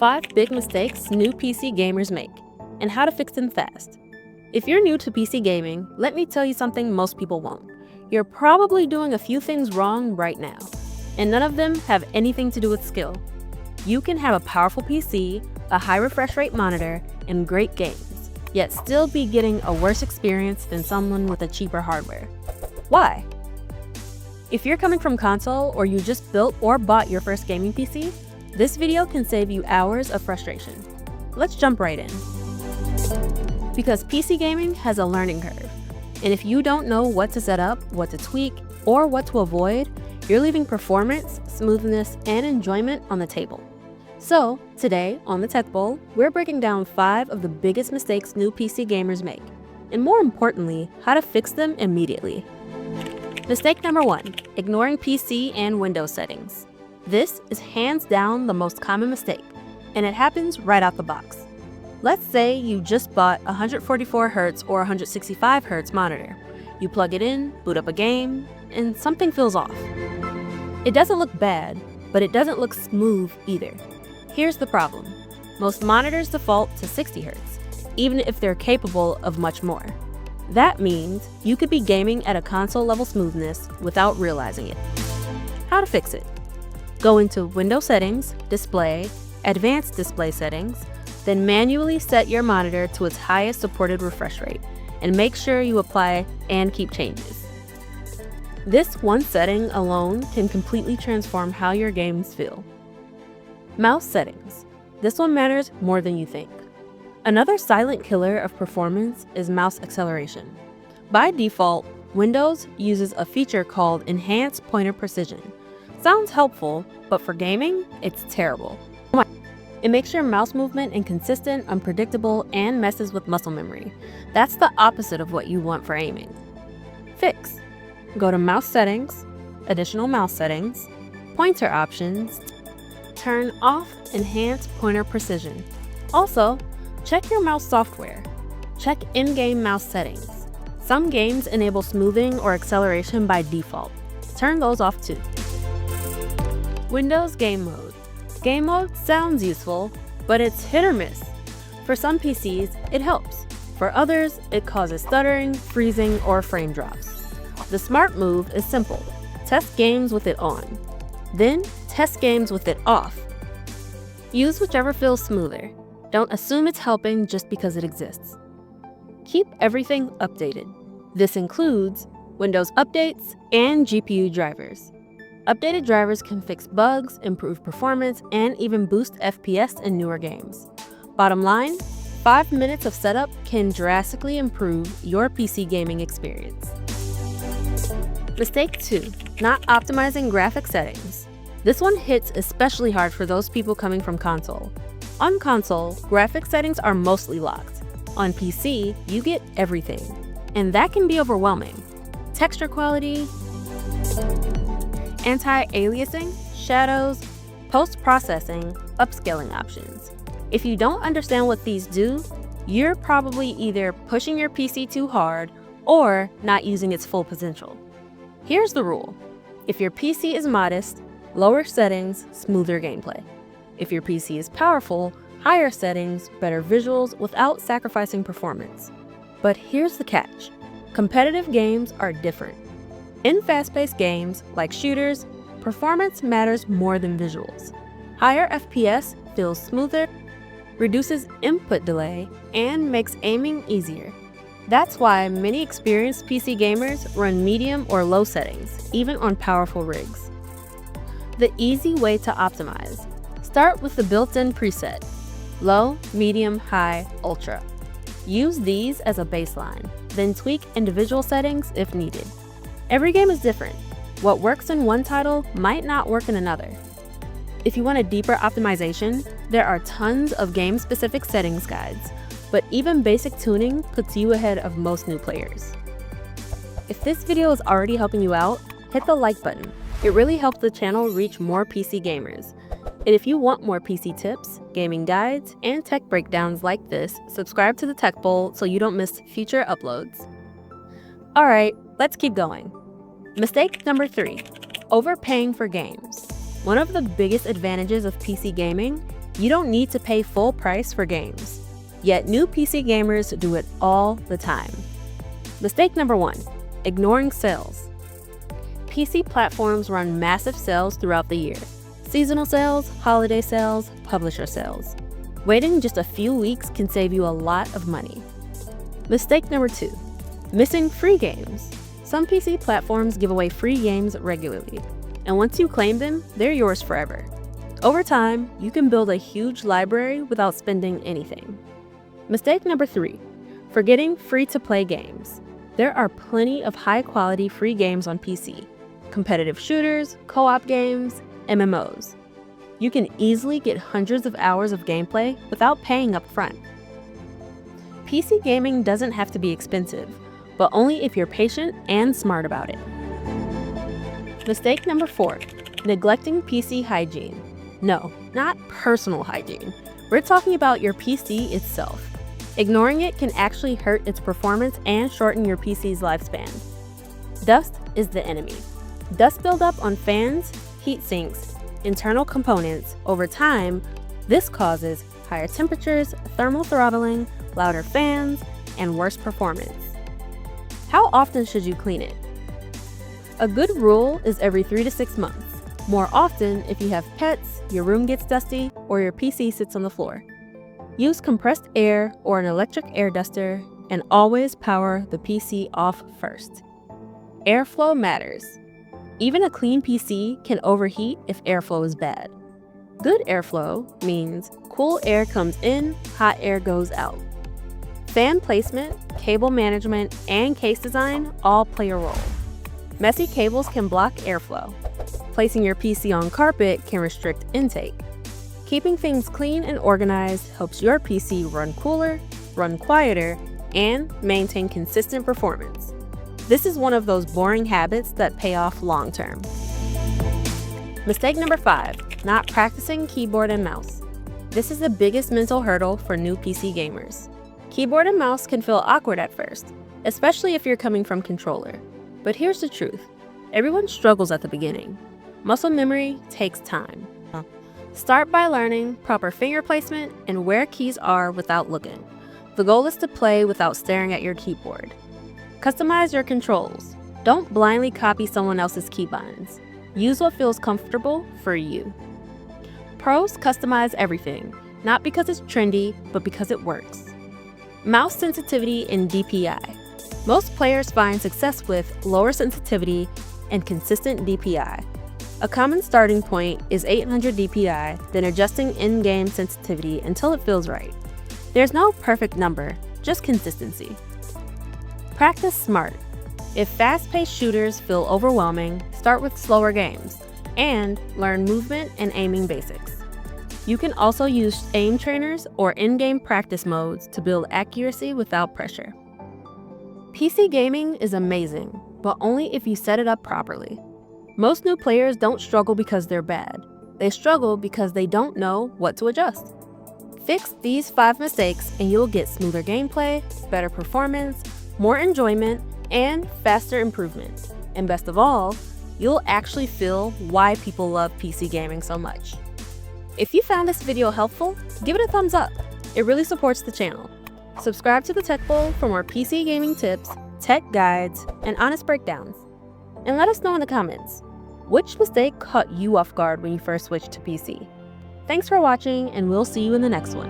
5 big mistakes new PC gamers make, and how to fix them fast. If you're new to PC gaming, let me tell you something most people won't. You're probably doing a few things wrong right now, and none of them have anything to do with skill. You can have a powerful PC, a high refresh rate monitor, and great games, yet still be getting a worse experience than someone with a cheaper hardware. Why? If you're coming from console or you just built or bought your first gaming PC, this video can save you hours of frustration. Let's jump right in. Because PC gaming has a learning curve, and if you don't know what to set up, what to tweak, or what to avoid, you're leaving performance, smoothness, and enjoyment on the table. So, today on the Tech Bowl, we're breaking down 5 of the biggest mistakes new PC gamers make, and more importantly, how to fix them immediately. Mistake number 1, ignoring PC and Windows settings. This is hands down the most common mistake, and it happens right out the box. Let's say you just bought a 144Hz or 165Hz monitor. You plug it in, boot up a game, and something feels off. It doesn't look bad, but it doesn't look smooth either. Here's the problem. Most monitors default to 60Hz, even if they're capable of much more. That means you could be gaming at a console-level smoothness without realizing it. How to fix it? Go into Windows Settings, Display, Advanced Display Settings, then manually set your monitor to its highest supported refresh rate, and make sure you apply and keep changes. This one setting alone can completely transform how your games feel. Mouse settings. This one matters more than you think. Another silent killer of performance is mouse acceleration. By default, Windows uses a feature called Enhanced Pointer Precision. Sounds helpful, but for gaming, it's terrible. It makes your mouse movement inconsistent, unpredictable, and messes with muscle memory. That's the opposite of what you want for aiming. Fix. Go to Mouse Settings, Additional Mouse Settings, Pointer Options, turn off Enhanced Pointer Precision. Also, check your mouse software. Check in-game mouse settings. Some games enable smoothing or acceleration by default. Turn those off too. Windows Game Mode. Game mode sounds useful, but it's hit or miss. For some PCs, it helps. For others, it causes stuttering, freezing, or frame drops. The smart move is simple. Test games with it on. Then, test games with it off. Use whichever feels smoother. Don't assume it's helping just because it exists. Keep everything updated. This includes Windows updates and GPU drivers. Updated drivers can fix bugs, improve performance, and even boost FPS in newer games. Bottom line, 5 minutes of setup can drastically improve your PC gaming experience. Mistake 2, not optimizing graphic settings. This one hits especially hard for those people coming from console. On console, graphic settings are mostly locked. On PC, you get everything, and that can be overwhelming. Texture quality, anti-aliasing, shadows, post-processing, upscaling options. If you don't understand what these do, you're probably either pushing your PC too hard or not using its full potential. Here's the rule. If your PC is modest, lower settings, smoother gameplay. If your PC is powerful, higher settings, better visuals without sacrificing performance. But here's the catch. Competitive games are different. In fast-paced games, like shooters, performance matters more than visuals. Higher FPS feels smoother, reduces input delay, and makes aiming easier. That's why many experienced PC gamers run medium or low settings, even on powerful rigs. The easy way to optimize. Start with the built-in preset. Low, medium, high, ultra. Use these as a baseline, then tweak individual settings if needed. Every game is different. What works in one title might not work in another. If you want a deeper optimization, there are tons of game-specific settings guides, but even basic tuning puts you ahead of most new players. If this video is already helping you out, hit the like button. It really helps the channel reach more PC gamers. And if you want more PC tips, gaming guides, and tech breakdowns like this, subscribe to the Tech Bowl so you don't miss future uploads. Alright, let's keep going. Mistake number 3, overpaying for games. One of the biggest advantages of PC gaming You don't need to pay full price for games. Yet new PC gamers do it all the time. Mistake number 1, ignoring sales. PC platforms run massive sales throughout the year. Seasonal sales, holiday sales, publisher sales. Waiting just a few weeks can save you a lot of money. Mistake number 2, missing free games. Some PC platforms give away free games regularly, and once you claim them, they're yours forever. Over time, you can build a huge library without spending anything. Mistake number 3, forgetting free-to-play games. There are plenty of high-quality free games on PC. Competitive shooters, co-op games, MMOs. You can easily get hundreds of hours of gameplay without paying up front. PC gaming doesn't have to be expensive, but only if you're patient and smart about it. Mistake number 4, neglecting PC hygiene. No, not personal hygiene. We're talking about your PC itself. Ignoring it can actually hurt its performance and shorten your PC's lifespan. Dust is the enemy. Dust buildup on fans, heat sinks, internal components. Over time, this causes higher temperatures, thermal throttling, louder fans, and worse performance. How often should you clean it? A good rule is every 3 to 6 months. More often if you have pets, your room gets dusty, or your PC sits on the floor. Use compressed air or an electric air duster, and always power the PC off first. Airflow matters. Even a clean PC can overheat if airflow is bad. Good airflow means cool air comes in, hot air goes out. Fan placement, cable management, and case design all play a role. Messy cables can block airflow. Placing your PC on carpet can restrict intake. Keeping things clean and organized helps your PC run cooler, run quieter, and maintain consistent performance. This is one of those boring habits that pay off long term. Mistake number 5, not practicing keyboard and mouse. This is the biggest mental hurdle for new PC gamers. Keyboard and mouse can feel awkward at first, especially if you're coming from controller. But here's the truth, everyone struggles at the beginning. Muscle memory takes time. Start by learning proper finger placement and where keys are without looking. The goal is to play without staring at your keyboard. Customize your controls. Don't blindly copy someone else's keybinds. Use what feels comfortable for you. Pros customize everything, not because it's trendy, but because it works. Mouse sensitivity and DPI. Most players find success with lower sensitivity and consistent DPI. A common starting point is 800 DPI, then adjusting in-game sensitivity until it feels right. There's no perfect number, just consistency. Practice smart. If fast-paced shooters feel overwhelming, start with slower games, and learn movement and aiming basics. You can also use aim trainers or in-game practice modes to build accuracy without pressure. PC gaming is amazing, but only if you set it up properly. Most new players don't struggle because they're bad. They struggle because they don't know what to adjust. Fix these 5 mistakes and you'll get smoother gameplay, better performance, more enjoyment, and faster improvement. And best of all, you'll actually feel why people love PC gaming so much. If you found this video helpful, give it a thumbs up. It really supports the channel. Subscribe to the Tech Bowl for more PC gaming tips, tech guides, and honest breakdowns. And let us know in the comments, which mistake caught you off guard when you first switched to PC? Thanks for watching, and we'll see you in the next one.